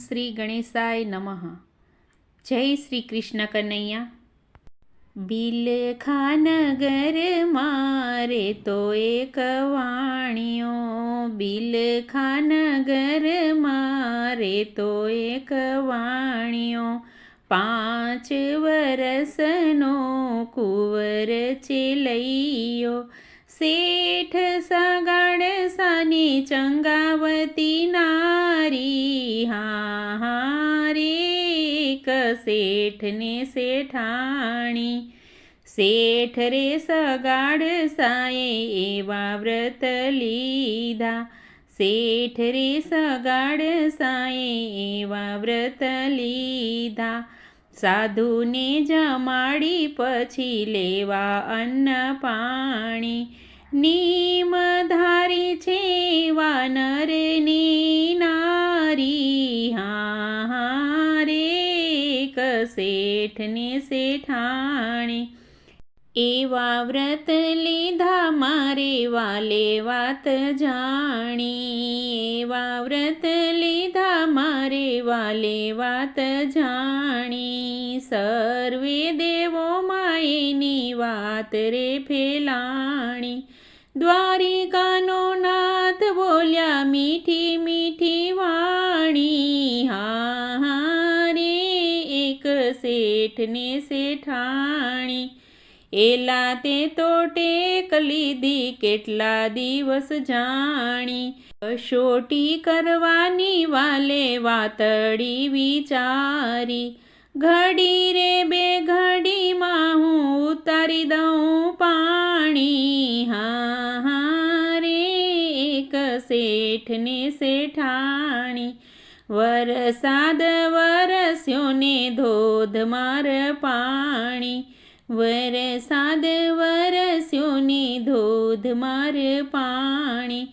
શ્રી ગણેશાય નમઃ. જય શ્રી કૃષ્ણ કનૈયા. બિલખાનગર મારે તો એક વાણિયો, બિલખાનગર મારે તો એક વાણિયો, 5 વરસનો કુંવર ચેલૈયો, શેઠ સગાડસાની ચંગાવતી નારી, હા રે એક શેઠ ને શેઠાણી. શેઠ રે સગાડસાએ એવા વ્રત લીધા, શેઠ રે સગાડસાએ એવા વ્રત લીધા, સાધુને જમાડી પછી લેવા અન્ન પાણી, નીમ ધારી છે વાનરની નારી, હા રે એક શેઠ ને શેઠાણી. એવા વ્રત લીધા મારે વાલે વાત જાણી, એવા વ્રત લીધા મારે વાલે વાત જાણી, સર્વે દેવોમાં એની વાત રે ફેલાણી. દ્વારિકાનો નાથ બોલ્યા મીઠી મીઠી વાણી, હા રે એક શેઠ ને શેઠાણી. એલા તે તો ટેક લીધી કેટલા દિવસ જાણી, કસોટી કરવાની વાલે વાતડી વિચારી, ઘડી રે બે ઘડીમાં હું ઉતારી દઉં પાણી, હા રે એક શેઠ ને શેઠાણી. વરસાદ વરસ્યો ને ધોધમાર પાણી, વરસાદ વરસ્યો ને ધોધમાર પાણી,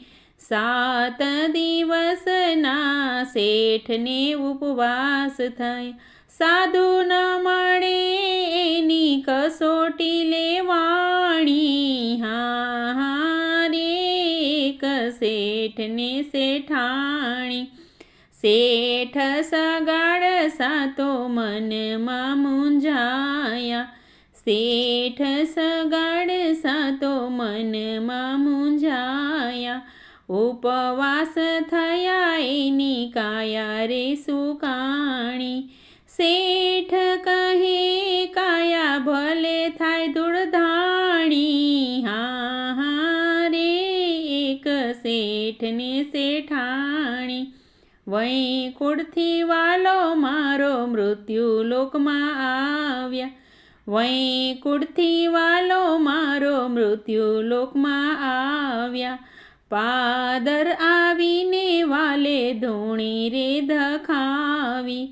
7 દિવસના શેઠને ઉપવાસ થયા, સાધુ ન મળે એની કસોટી લેવાણી, હા રે એક શેઠ ને શેઠાણી. શેઠ સગાડસા તો મનમાં મૂંઝાયા, શેઠ સગાડસા તો મનમાં મૂંઝાયા, ઉપવાસ થયા એની કાયા રે સુકાણી. શેઠ કહે કાયા ભલે થાય ધૂળધાણી, હા રે એક શેઠ ને શેઠાણી. વૈકુંઠથી વાલો મારો મૃત્યુ લોકમાં આવ્યા, વૈકુંઠથી વાલો મારો મૃત્યુ લોકમાં આવ્યા, પાદર આવીને વાલે ધૂણી રે ધખાવી,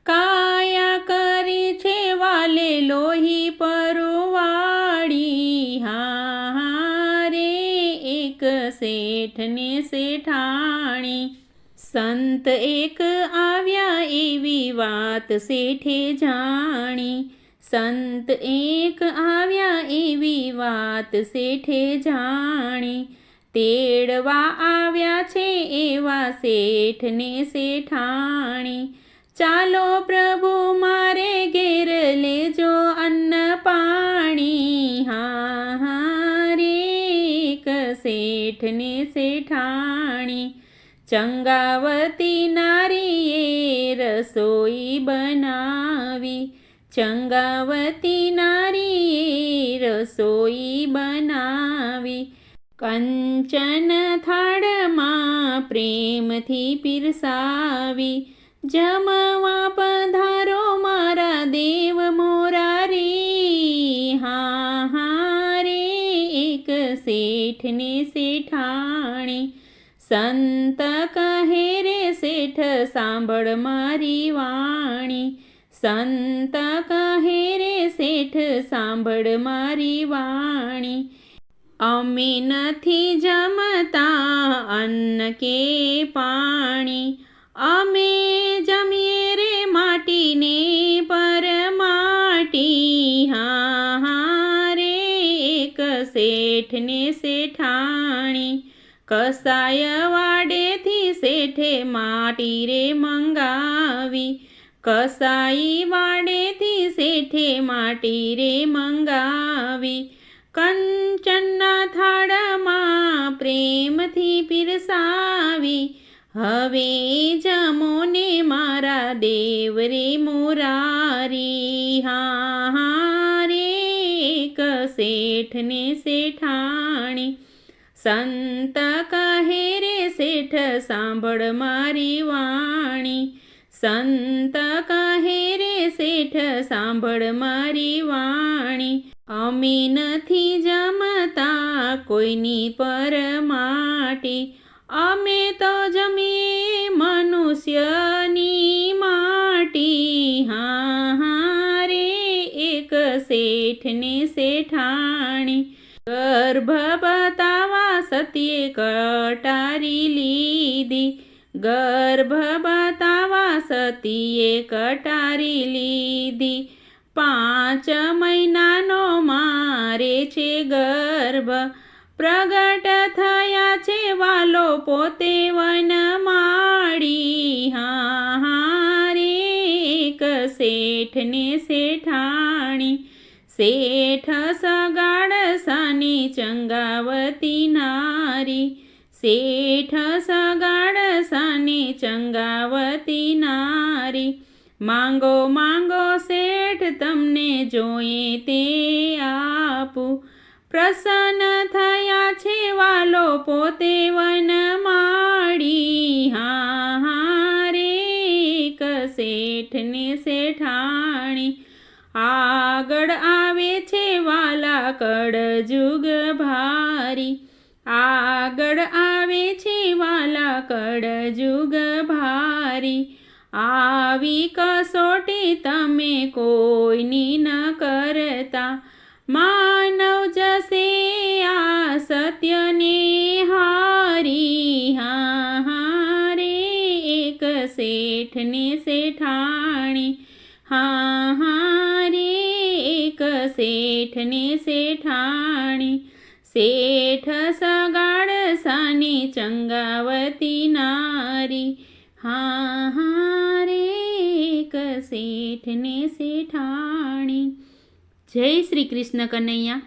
કાયા કરી છે વાલે લોહી પરવાળી, હા રે એક શેઠ ને શેઠાણી. સંત એક આવ્યા એવી વાત શેઠે જાણી, સંત એક આવ્યા એવી વાત શેઠે જાણી, તેડવા આવ્યા છે એવા શેઠ ને શેઠાણી. ચાલો પ્રભુ મારે ઘેર લેજો અન્ન પાણી, હા રે એક શેઠ ને શેઠાણી. ચંગાવતી નારીએ રસોઈ બનાવી, ચંગાવતી નારીએ રસોઈ બનાવી, કંચન થાળમાં પ્રેમથી પીરસાવી, જમવા પધારો મારા દેવ મોરારી, હા રે એક શેઠ ને શેઠાણી. સંત કહે રે શેઠ સાંભળ મારી વાણી, સંત કહે રે શેઠ સાંભળ મારી વાણી. અમે નથી જમતા અન્ન કે પાણી, અમે જમીએ રે માટીને પરમાટી, હા રે એક શેઠ ને શેઠાણી. કસાય વાડેથી શેઠે માટી રે મંગાવી, કસાઈ વાડેથી શેઠે માટી રે મંગાવી, કંચનના થાળમાં પ્રેમથી પીરસાવી, હવે જમો ને મારા દેવ રે મુરારી. હા હા રે એક શેઠ ને શેઠાણી, સંત કહે રે શેઠ સાંભળ મારી વાણી, સંત કહે રે શેઠ સાંભળ મારી વાણી. અમે નથી જમતા કોઈની પર માટી, અમે તો જમીએ મનુષ્યની માટી. હા હા રે એક શેઠ ને શેઠાણી, ગર્ભ બતાવા સતીએ કટારી લીધી, ગર્ભ બતાવા સતીએ કટારી લીધી. 5 મહિનાનો મારે છે ગર્ભ, પ્રગટ થયા છે વાલો પોતે વનમાળી. હા હા રે એક શેઠ ને શેઠાણી, શેઠ સગાડ સાની ચંગાવતી નારી, શેઠ સગાડ સાની ચંગાવતી નારી. માંગો માંગો શેઠ તમને જોઈએ તે આપું, પ્રસન્ન થયા છે વાલો પોતે વનમાળી. હા હા રે એક શેઠ ને શેઠાણી, આગળ આવે છે વાલા કળજુગ ભારી, આગળ આવે છે વાલા કળજુગ ભારી. આવી કસોટી તમે કોઈની ન કરતા, માનવ જશે આ સત્યને હારી. હા હા રે એક શેઠ ને શેઠાણી, હા હા રે એક શેઠ ને શેઠાણી, શેઠ સગાડ સાની ચંગાવતી નારી. હા હા રે એક શેઠ ને શેઠાણી. જય શ્રી કૃષ્ણ કનૈયા.